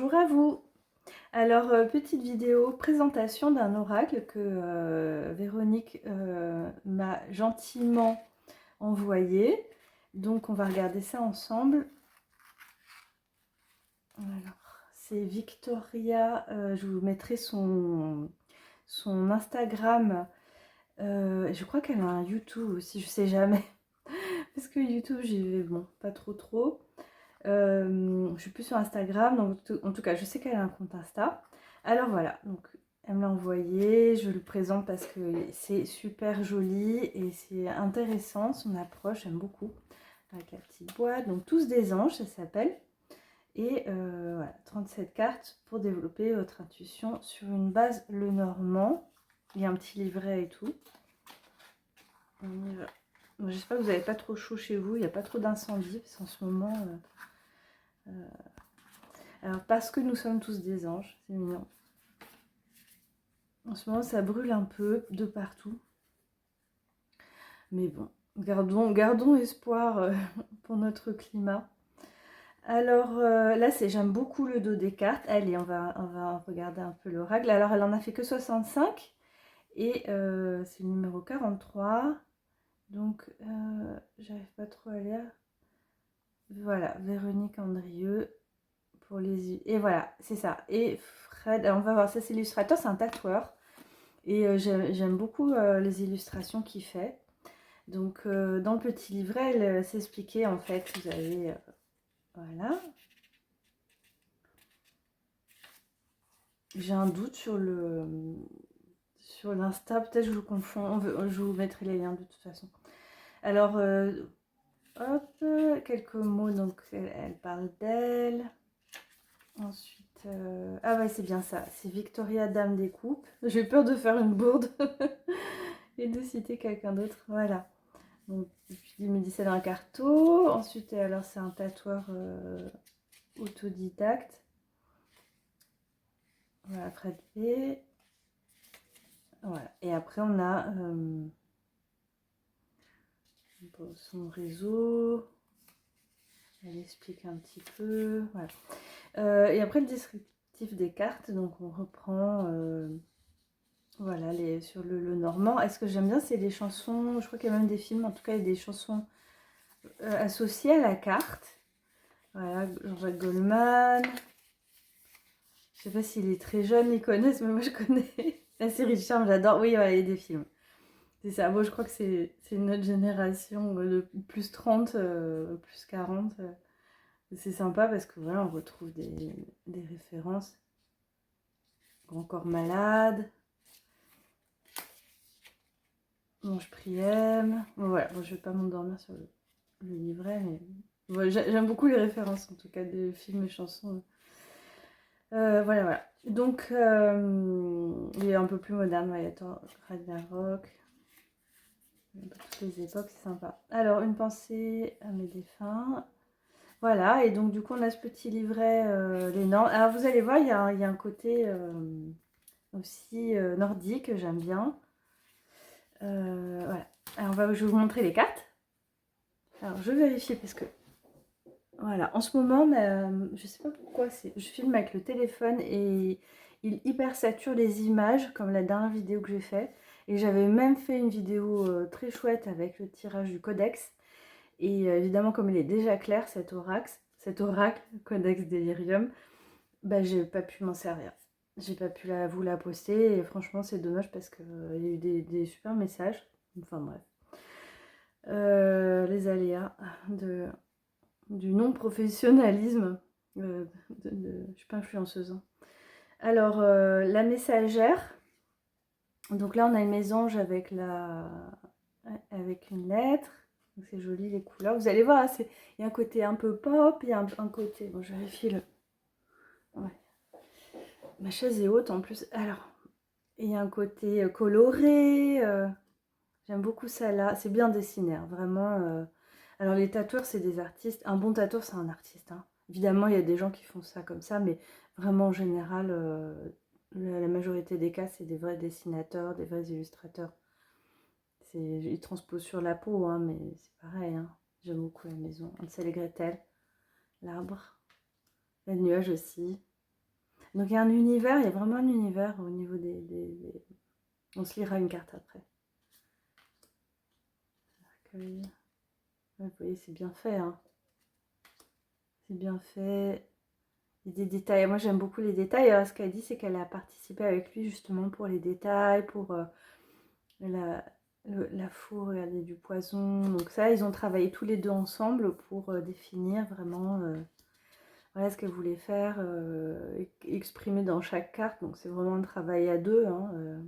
Bonjour à vous. Alors, petite vidéo présentation d'un oracle que Véronique m'a gentiment envoyé. Donc, on va regarder ça ensemble. Alors, c'est Victoria. Je vous mettrai son Instagram. Je crois qu'elle a un YouTube aussi, je sais jamais. Parce que YouTube, j'y vais, bon, pas trop. Je suis plus sur Instagram, donc en tout cas, je sais qu'elle a un compte Insta. Alors voilà, donc elle me l'a envoyé, je le présente parce que c'est super joli et c'est intéressant, son approche, j'aime beaucoup. Avec la petite boîte, donc tous des anges, ça s'appelle. Et voilà, 37 cartes pour développer votre intuition sur une base le normand. Il y a un petit livret et tout. On y va. Bon, j'espère que vous n'avez pas trop chaud chez vous, il n'y a pas trop d'incendie, parce qu'en ce moment... alors, parce que nous sommes tous des anges, c'est mignon. En ce moment, ça brûle un peu de partout. Mais bon, gardons espoir pour notre climat. Alors là, j'aime beaucoup le dos des cartes. Allez, on va regarder un peu l'oracle. Alors, elle en a fait que 65. Et c'est le numéro 43. Donc, j'arrive pas trop à lire. Voilà, Véronique Andrieux. Pour les... Et voilà, c'est ça. Et Fred, on va voir, ça c'est l'illustrateur, c'est un tatoueur. Et j'aime beaucoup les illustrations qu'il fait. Donc dans le petit livret, elle s'expliquait en fait, vous avez... voilà. J'ai un doute sur l'Insta, peut-être je vous confonds, je vous mettrai les liens de toute façon. Alors, hop, quelques mots, donc elle parle d'elle. Ensuite, ah ouais, c'est bien ça, c'est Victoria Dame des Coupes. J'ai peur de faire une bourde et de citer quelqu'un d'autre, voilà. Donc, il me dit ça dans un carto. Ensuite, alors c'est un tatoueur autodidacte. Voilà, Fred B. Voilà. Et après, on a son réseau. Elle explique un petit peu. Voilà. Et après, le descriptif des cartes. Donc, on reprend voilà, sur le normand. Et ce que j'aime bien, c'est les chansons. Je crois qu'il y a même des films. En tout cas, il y a des chansons associées à la carte. Voilà, Jean-Jacques Goldman. Je sais pas s'il est très jeune, ils connaissent, mais moi je connais la série de Charme, j'adore. Oui, voilà, il y a des films. C'est ça. Moi, je crois que c'est notre génération de plus 30, plus 40. C'est sympa parce que voilà, on retrouve des références. Grand corps malade. Mange Priem. Bon, voilà, bon, je vais pas m'endormir sur le livret, mais bon, j'aime beaucoup les références en tout cas des films et chansons. Voilà. Donc, il est un peu plus moderne, ouais, Ragnarok. Toutes les époques, c'est sympa. Alors, une pensée à mes défunts. Voilà, et donc du coup, on a ce petit livret, les Nords. Alors, vous allez voir, il y a un côté aussi nordique, j'aime bien. Voilà. Alors, je vais vous montrer les cartes. Alors, je vérifie parce que... Voilà, en ce moment, je sais pas pourquoi, je filme avec le téléphone et il hyper sature les images, comme la dernière vidéo que j'ai faite. Et j'avais même fait une vidéo très chouette avec le tirage du codex. Et évidemment, comme il est déjà clair, cet oracle, Codex Delirium, bah, j'ai pas pu m'en servir. J'ai pas pu vous la poster et franchement, c'est dommage parce qu'il y a eu des super messages. Enfin bref. Les aléas du non-professionnalisme. Je suis pas influenceuse. Hein. Alors, la messagère. Donc là, on a une mésange avec une lettre. C'est joli les couleurs. Vous allez voir, il y a un côté un peu pop, il y a un côté... Bon, je vérifie le... Ouais. Ma chaise est haute en plus. Alors, il y a un côté coloré. J'aime beaucoup ça là. C'est bien dessiné, hein, vraiment. Alors, les tatoueurs, c'est des artistes. Un bon tatoueur, c'est un artiste. Hein. Évidemment, il y a des gens qui font ça comme ça, mais vraiment, en général, la majorité des cas, c'est des vrais dessinateurs, des vrais illustrateurs. Ils transposent sur la peau, hein, mais c'est pareil. Hein. J'aime beaucoup la maison. Hansel et Gretel, l'arbre, le nuage aussi. Donc il y a un univers, il y a vraiment un univers au niveau des... On se lira une carte après. Ouais, vous voyez, c'est bien fait, hein. C'est bien fait. Il y a des détails. Moi, j'aime beaucoup les détails. Alors, ce qu'elle dit, c'est qu'elle a participé avec lui justement pour les détails, pour la, la four, regardez, du poison. Donc ça, ils ont travaillé tous les deux ensemble pour définir vraiment voilà, ce qu'elle voulait faire, exprimer dans chaque carte. Donc c'est vraiment un travail à deux, hein,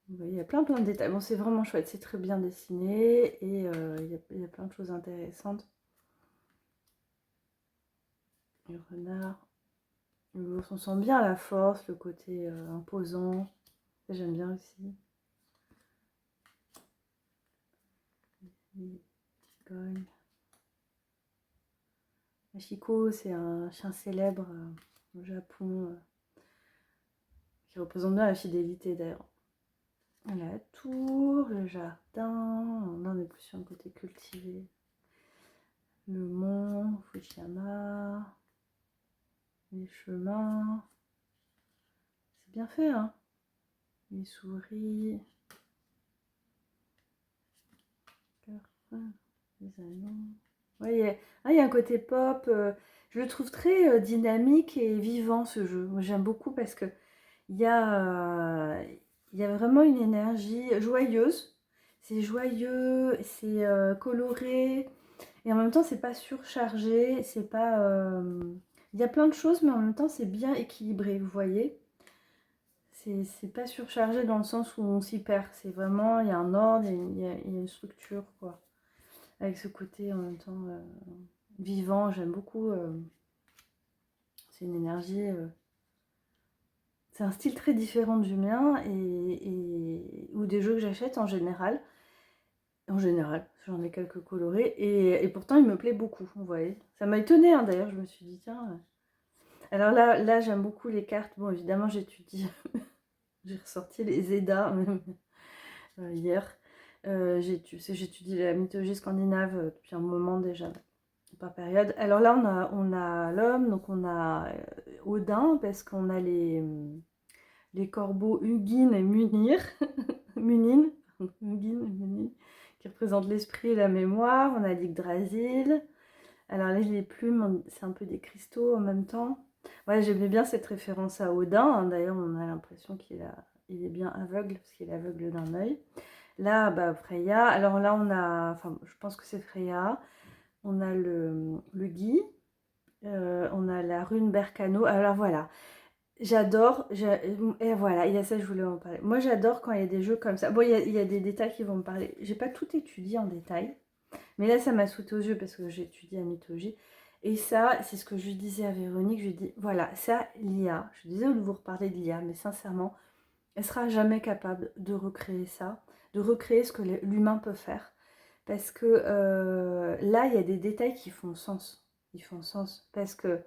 vous voyez, il y a plein de détails. Bon, c'est vraiment chouette, c'est très bien dessiné et il y a plein de choses intéressantes. Le renard, l'ours, on sent bien la force, le côté imposant. Ça, j'aime bien aussi. Cigogne. Machiko, c'est un chien célèbre au Japon qui représente bien la fidélité d'ailleurs. La tour, le jardin, on est plus sur un côté cultivé. Le mont, Fujiyama, les chemins. C'est bien fait, hein. Les souris. Les anneaux. Ouais, il y a un côté pop. Je le trouve très dynamique et vivant ce jeu. Moi, j'aime beaucoup parce que il y a, euh, il y a vraiment une énergie joyeuse. C'est joyeux, c'est coloré. Et en même temps, c'est pas surchargé. C'est pas. Il y a plein de choses, mais en même temps, c'est bien équilibré. Vous voyez? C'est pas surchargé dans le sens où on s'y perd. C'est vraiment. Il y a un ordre, il y a une structure, quoi. Avec ce côté en même temps vivant, j'aime beaucoup. C'est une énergie. C'est un style très différent du mien ou des jeux que j'achète en général. En général, j'en ai quelques colorés et pourtant il me plaît beaucoup, vous voyez. Ça m'a étonnée hein, d'ailleurs, je me suis dit tiens. Alors là j'aime beaucoup les cartes. Bon, évidemment, j'étudie. J'ai ressorti les Edda même hier. J'étudie la mythologie scandinave depuis un moment déjà, par période. Alors là, on a l'homme, donc on a Odin, parce qu'on a les corbeaux Hugin et Munir, Munin, Hugin et Munin, qui représentent l'esprit et la mémoire. On a l'Yggdrasil. Alors là, les plumes, c'est un peu des cristaux en même temps. Ouais, j'aimais bien cette référence à Odin, hein. D'ailleurs, on a l'impression il est bien aveugle, parce qu'il est aveugle d'un œil. Là, bah, Freya. Alors là, on a, enfin, je pense que c'est Freya. On a le Guy. On a la rune Berkano. Alors voilà, j'adore. Et voilà, il y a ça, je voulais en parler. Moi, j'adore quand il y a des jeux comme ça. Bon, il y a des détails qui vont me parler. J'ai pas tout étudié en détail. Mais là, ça m'a sauté aux yeux parce que j'ai étudié la mythologie. Et ça, c'est ce que je disais à Véronique. Je lui dis, voilà, ça, l'IA. Je disais de vous reparler de l'IA, mais sincèrement, elle sera jamais capable de recréer ça, de recréer ce que l'humain peut faire. Parce que là, il y a des détails qui font sens. Ils font sens. Parce que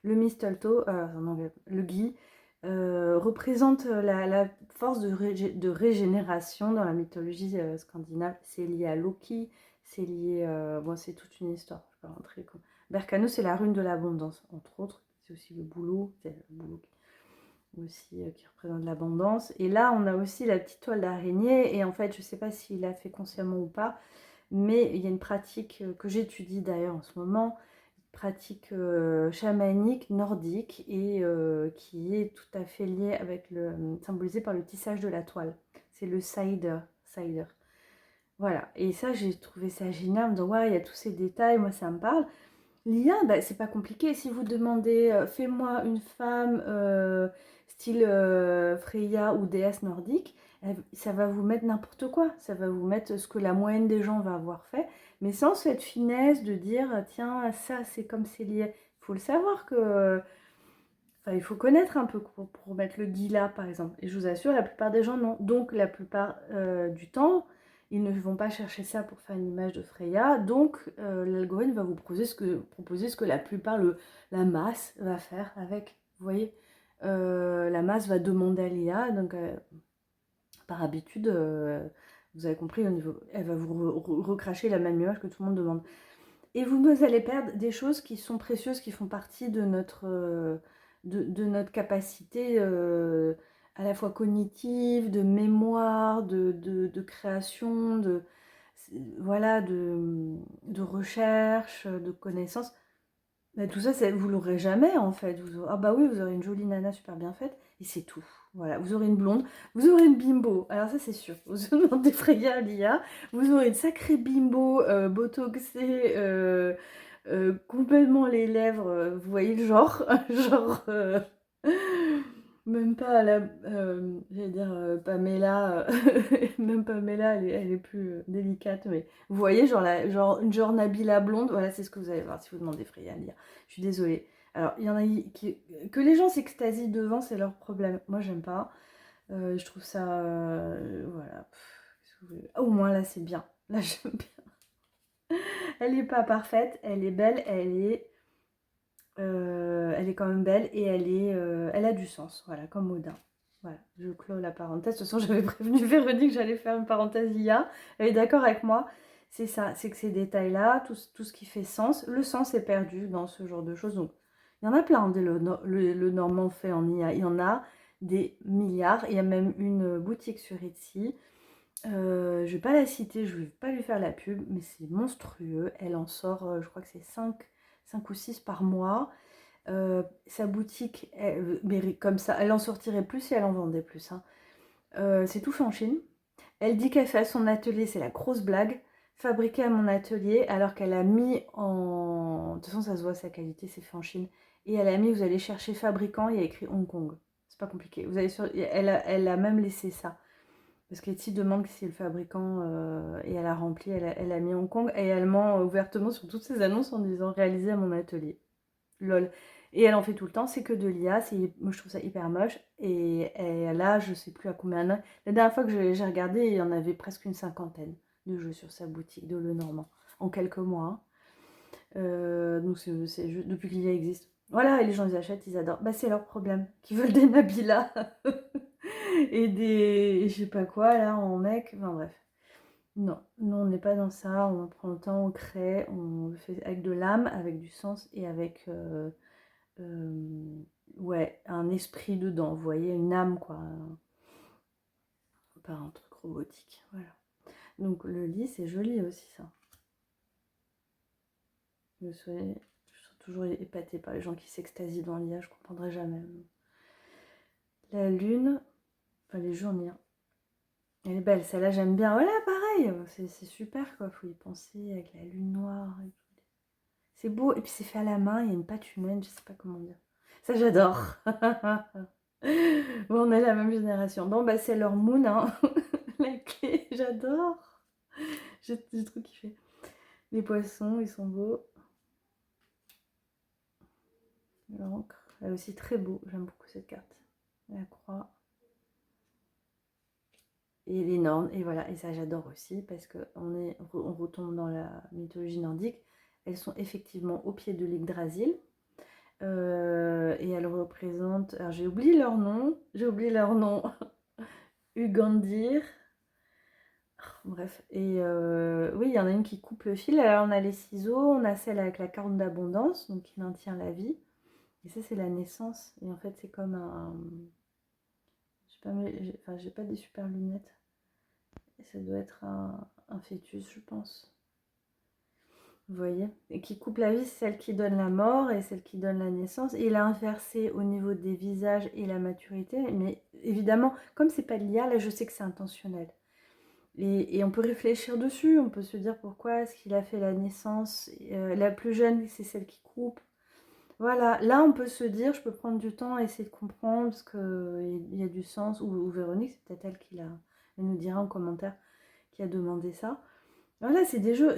le mistletoe, en anglais, le gui, représente la force de régénération dans la mythologie scandinave. C'est lié à Loki, c'est lié... bon, c'est toute une histoire. Je vais pas rentrer. Berkano, c'est la rune de l'abondance, entre autres. C'est aussi le boulot, c'est le boulot aussi qui représente l'abondance. Et là, on a aussi la petite toile d'araignée. Et en fait, je ne sais pas s'il l'a fait consciemment ou pas, mais il y a une pratique que j'étudie d'ailleurs en ce moment, pratique chamanique nordique et qui est tout à fait liée avec symbolisé par le tissage de la toile. C'est le cider. Voilà. Et ça, j'ai trouvé ça génial. En me disant, ouais, il y a tous ces détails, moi ça me parle. L'IA, bah, c'est pas compliqué. Si vous demandez, fais-moi une femme style Freya ou déesse nordique, ça va vous mettre n'importe quoi. Ça va vous mettre ce que la moyenne des gens va avoir fait, mais sans cette finesse de dire, tiens, ça c'est comme c'est lié. Il faut le savoir que... Enfin, il faut connaître un peu pour mettre le gui là, par exemple. Et je vous assure, la plupart des gens non. Donc, la plupart du temps, ils ne vont pas chercher ça pour faire une image de Freya. Donc, l'algorithme va vous proposer ce que la plupart, la masse va faire avec. Vous voyez, la masse va demander à l'IA. Donc, par habitude, vous avez compris, au niveau, elle va vous recracher la même image que tout le monde demande. Et vous allez perdre des choses qui sont précieuses, qui font partie de notre de notre capacité à la fois cognitive, de mémoire, de création, voilà, de recherche, de connaissances. Bah, tout ça, vous l'aurez jamais en fait. Ah bah oui, vous aurez une jolie nana super bien faite, et c'est tout. Voilà, vous aurez une blonde, vous aurez une bimbo. Alors ça c'est sûr, vous en défrayez à l'IA. Vous aurez une sacrée bimbo botoxée, complètement les lèvres, vous voyez le genre, genre même pas la, j'allais dire Pamela, même Pamela, elle est plus délicate, mais vous voyez, genre Nabila blonde, voilà, c'est ce que vous allez voir si vous demandez Freya à lire. Je suis désolée. Alors, il y en a que les gens s'extasient devant, c'est leur problème. Moi, j'aime pas. Je trouve ça, voilà. Au moins là, c'est bien. Là, j'aime bien. Elle est pas parfaite, elle est belle, elle est quand même belle et elle a du sens, voilà, comme Odin. Voilà, je clôt la parenthèse. De toute façon, j'avais prévenu Véronique que j'allais faire une parenthèse IA. Elle est d'accord avec moi. C'est ça, c'est que ces détails-là, tout ce qui fait sens, le sens est perdu dans ce genre de choses. Donc, il y en a plein, le Normand fait en IA. Il y en a des milliards. Il y a même une boutique sur Etsy. Je vais pas la citer, je vais pas lui faire la pub, mais c'est monstrueux. Elle en sort, je crois que c'est 5 ou 6 par mois. Sa boutique, mais comme ça, elle en sortirait plus si elle en vendait plus, hein. C'est tout fait en Chine. Elle dit qu'elle fait à son atelier, c'est la grosse blague, fabriqué à mon atelier, alors qu'elle a mis en... De toute façon, ça se voit, sa qualité, c'est fait en Chine. Et elle a mis, vous allez chercher fabricant, il y a écrit Hong Kong. C'est pas compliqué. Vous allez elle a même laissé ça. Parce qu'Etsy demande si le fabricant, et elle a rempli, elle a mis Hong Kong, et elle ment ouvertement sur toutes ses annonces en disant réalisé à mon atelier. Lol. Et elle en fait tout le temps, c'est que de l'IA, moi je trouve ça hyper moche. Et là, je sais plus à combien. La dernière fois que j'ai regardé, il y en avait presque une cinquantaine de jeux sur sa boutique de Lenormand, en quelques mois, hein. Donc depuis que l'IA existe. Voilà, et les gens ils achètent, ils adorent. Bah c'est leur problème, qu'ils veulent des Nabila et des je sais pas quoi là en mec, enfin bref. Non, non, on n'est pas dans ça, on prend le temps, on crée, on le fait avec de l'âme, avec du sens et avec ouais, un esprit dedans, vous voyez, une âme quoi, pas un truc robotique, voilà. Donc le lit, c'est joli aussi ça. Je suis toujours épatée par les gens qui s'extasient dans l'IA, je comprendrai jamais. La lune, enfin les journées, hein. Elle est belle, celle-là j'aime bien. Voilà, pareil, c'est super quoi, faut y penser avec la lune noire et tout. C'est beau, et puis c'est fait à la main, il y a une patte humaine, je sais pas comment dire. Ça j'adore. Bon, on est la même génération. Bon, bah c'est leur moon, hein. La clé, j'adore. J'ai trop kiffé. Les poissons, ils sont beaux. L'encre, elle est aussi très beau. J'aime beaucoup cette carte. La croix. Et les nornes. Et voilà, et ça j'adore aussi parce on retombe dans la mythologie nordique. Elles sont effectivement au pied de l'Yggdrasil. Et elles représentent... Alors j'ai oublié leur nom. Ugandir. Bref, et oui, il y en a une qui coupe le fil. Alors, on a les ciseaux, on a celle avec la corne d'abondance, donc qui maintient la vie. Et ça, c'est la naissance. Et en fait, c'est comme un... Je sais pas, enfin, j'ai pas des super lunettes. Et ça doit être un fœtus, je pense. Vous voyez? Et qui coupe la vie, c'est celle qui donne la mort et celle qui donne la naissance. Et il a inversé au niveau des visages et la maturité. Mais évidemment, comme c'est pas de l'IA, là, je sais que c'est intentionnel. Et on peut réfléchir dessus, on peut se dire pourquoi est-ce qu'il a fait la naissance. La plus jeune, c'est celle qui coupe. Voilà, là on peut se dire, je peux prendre du temps et essayer de comprendre parce qu'il y a du sens. Ou Véronique, c'est peut-être elle nous dira en commentaire qui a demandé ça. Voilà, c'est des jeux,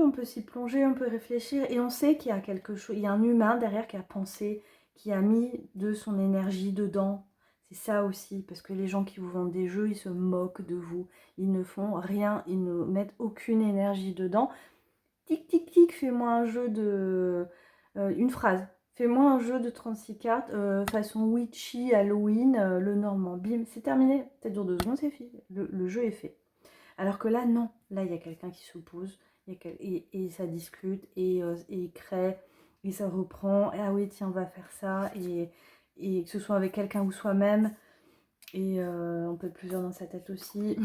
on peut s'y plonger, on peut réfléchir et on sait qu'il y a quelque chose, il y a un humain derrière qui a pensé, qui a mis de son énergie dedans. C'est ça aussi, parce que les gens qui vous vendent des jeux, ils se moquent de vous. Ils ne font rien, ils ne mettent aucune énergie dedans. Tic, tic, tic, fais-moi un jeu de... une phrase. Fais-moi un jeu de 36 cartes, façon witchy, Halloween, le Normand. Bim, c'est terminé. Ça dure 2 secondes, c'est fait. Le jeu est fait. Alors que là, non. Là, il y a quelqu'un qui se pose et ça discute et il crée et ça reprend. Et ah oui, tiens, on va faire ça. Et et que ce soit avec quelqu'un ou soi-même. Et on peut être plusieurs dans sa tête aussi.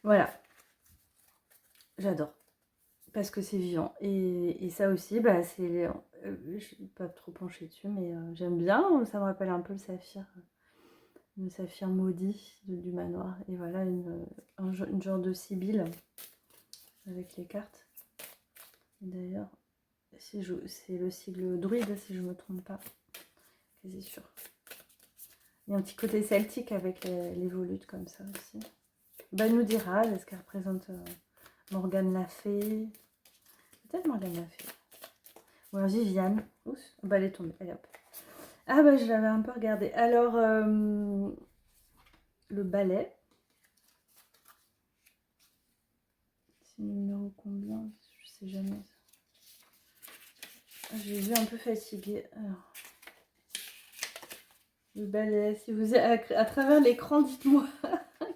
Voilà, j'adore. Parce que c'est vivant. Et ça aussi, bah, je ne suis pas trop penchée dessus, mais j'aime bien. Ça me rappelle un peu le saphir maudit du manoir. Et voilà, une genre de sibylle avec les cartes. D'ailleurs, c'est le sigle druide, si je ne me trompe pas. Quasi sûr. Il y a un petit côté celtique avec les volutes comme ça aussi. Bah, nous dira, est-ce qu'elle représente Morgane la Fée? Peut-être Morgane la Fée. Ou alors Viviane. Oups, bah elle est tombée. Allez hop. Ah bah je l'avais un peu regardé. Alors, le balai. C'est le numéro combien? Je sais jamais. J'ai vu un peu fatiguée. Alors, le balai, si vous êtes à travers l'écran, dites-moi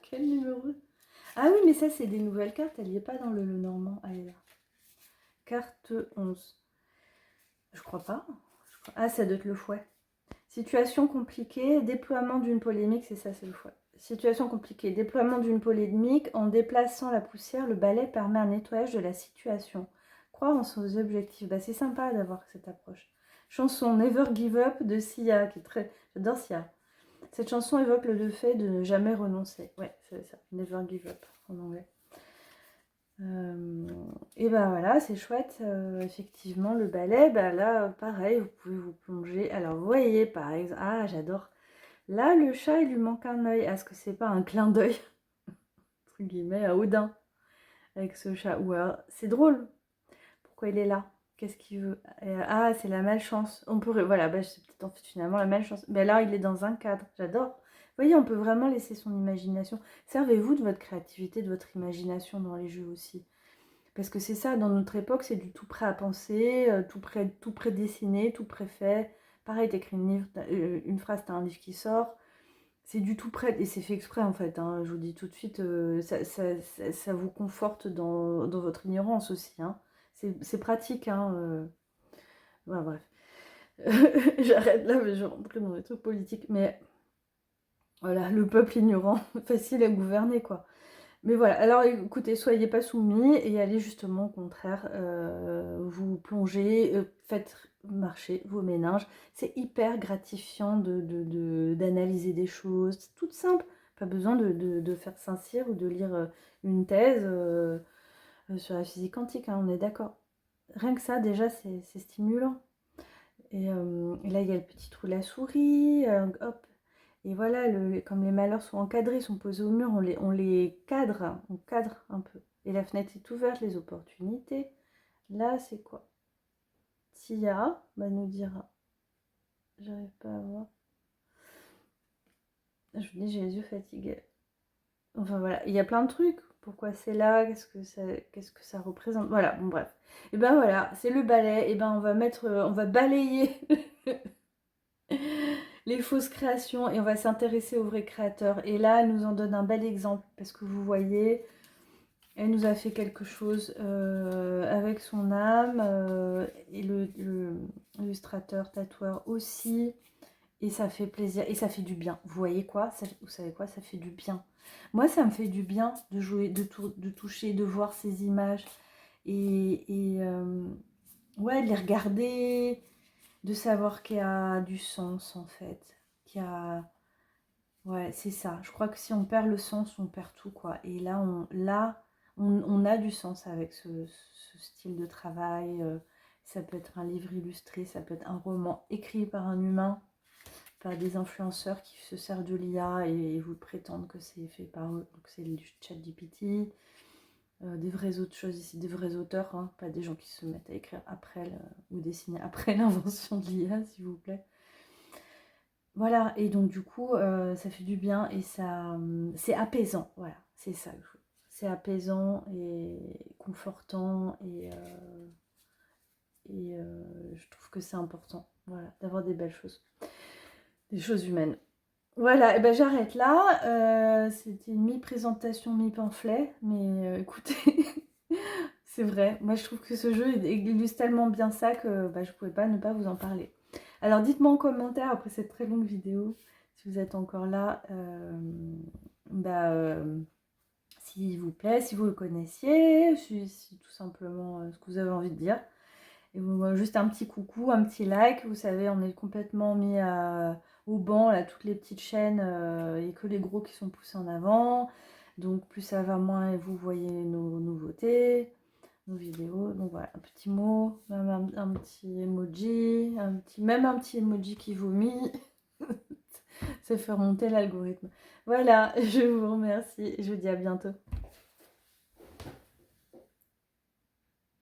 quel numéro. Ah oui, mais ça, c'est des nouvelles cartes. Elle n'y est pas dans le normand. Elle est là. Carte 11. Je crois pas. Ah, ça doit être le fouet. Situation compliquée, déploiement d'une polémique, c'est ça, c'est le fouet. Situation compliquée, déploiement d'une polémique, en déplaçant la poussière, le balai permet un nettoyage de la situation. Croire en ses objectifs, bah, c'est sympa d'avoir cette approche. Chanson Never Give Up de Sia, qui est très... J'adore Sia. Cette chanson évoque le fait de ne jamais renoncer. Ouais, c'est ça, Never Give Up en anglais. Et ben voilà, c'est chouette. Effectivement, le balai, bah là, pareil, vous pouvez vous plonger. Alors, vous voyez, par exemple, ah, j'adore. Là, le chat, il lui manque un œil. Est-ce que c'est pas un clin d'œil, entre guillemets, à Odin, avec ce chat? Ou alors, c'est drôle. Pourquoi il est là? Qu'est-ce qu'il veut? Ah, c'est la malchance. On peut, voilà, bah, c'est peut-être en fait finalement la malchance. Mais là, il est dans un cadre. J'adore. Vous voyez, on peut vraiment laisser son imagination. Servez-vous de votre créativité, de votre imagination dans les jeux aussi. Parce que c'est ça, dans notre époque, c'est du tout prêt à penser, tout prédessiné, tout préfait. Pareil, t'écris une phrase, t'as un livre qui sort. C'est du tout prêt, et c'est fait exprès en fait, hein. Je vous dis tout de suite, ça vous conforte dans votre ignorance aussi, hein. C'est pratique, hein. Ouais, bref. J'arrête là, mais je rentre dans les trucs politiques. Mais voilà, le peuple ignorant, facile à gouverner, quoi. Mais voilà, alors écoutez, soyez pas soumis et allez justement au contraire, vous plonger, faites marcher vos méninges. C'est hyper gratifiant d'analyser des choses, c'est tout simple. Pas besoin de faire Saint-Cyr ou de lire une thèse sur la physique quantique, hein, on est d'accord. Rien que ça, déjà, c'est stimulant. Et là, il y a le petit trou de la souris, hop. Et voilà, comme les malheurs sont encadrés, sont posés au mur, on les cadre, on cadre un peu. Et la fenêtre est ouverte, les opportunités. Là, c'est quoi? Tia, bah, nous dira. J'arrive pas à voir. Je vous dis, j'ai les yeux fatigués. Enfin voilà, il y a plein de trucs. Pourquoi c'est là? Qu'est-ce que ça représente? Voilà, bon bref. Et ben voilà, c'est le balai. Et ben on va balayer les fausses créations et on va s'intéresser aux vrais créateurs. Et là, elle nous en donne un bel exemple parce que vous voyez, elle nous a fait quelque chose avec son âme et l'illustrateur, tatoueur aussi. Et ça fait plaisir et ça fait du bien. Vous voyez quoi? Vous savez quoi? Ça fait du bien. Moi, ça me fait du bien de jouer, de toucher, de voir ces images et ouais, de les regarder, de savoir qu'il y a du sens en fait. Qu'il y a... Ouais, c'est ça. Je crois que si on perd le sens, on perd tout, quoi. Et là, on a du sens avec ce style de travail. Ça peut être un livre illustré, ça peut être un roman écrit par un humain, par des influenceurs qui se servent de l'IA et vous prétendent que c'est fait par eux, donc c'est du chat GPT. Des vraies autres choses ici, des vrais auteurs, hein, pas des gens qui se mettent à écrire après ou dessiner après l'invention de l'IA, s'il vous plaît. Voilà, et donc du coup, ça fait du bien et ça, c'est apaisant, voilà, c'est ça. C'est apaisant et confortant et je trouve que c'est important, voilà, d'avoir des belles choses, des choses humaines. Voilà, et ben j'arrête là. C'était une mi-présentation, mi-pamphlet, mais écoutez, c'est vrai. Moi, je trouve que ce jeu illustre tellement bien ça que bah, je ne pouvais pas ne pas vous en parler. Alors dites-moi en commentaire après cette très longue vidéo, si vous êtes encore là, s'il vous plaît, si vous le connaissiez, si tout simplement ce que vous avez envie de dire. Et juste un petit coucou, un petit like. Vous savez, on est complètement mis au banc, là, toutes les petites chaînes. Il n'y a que les gros qui sont poussés en avant. Donc plus ça va, moins vous voyez nos nouveautés, nos vidéos. Donc voilà, un petit mot, même un petit emoji, même un petit emoji qui vomit. Ça fait remonter l'algorithme. Voilà, je vous remercie et je vous dis à bientôt.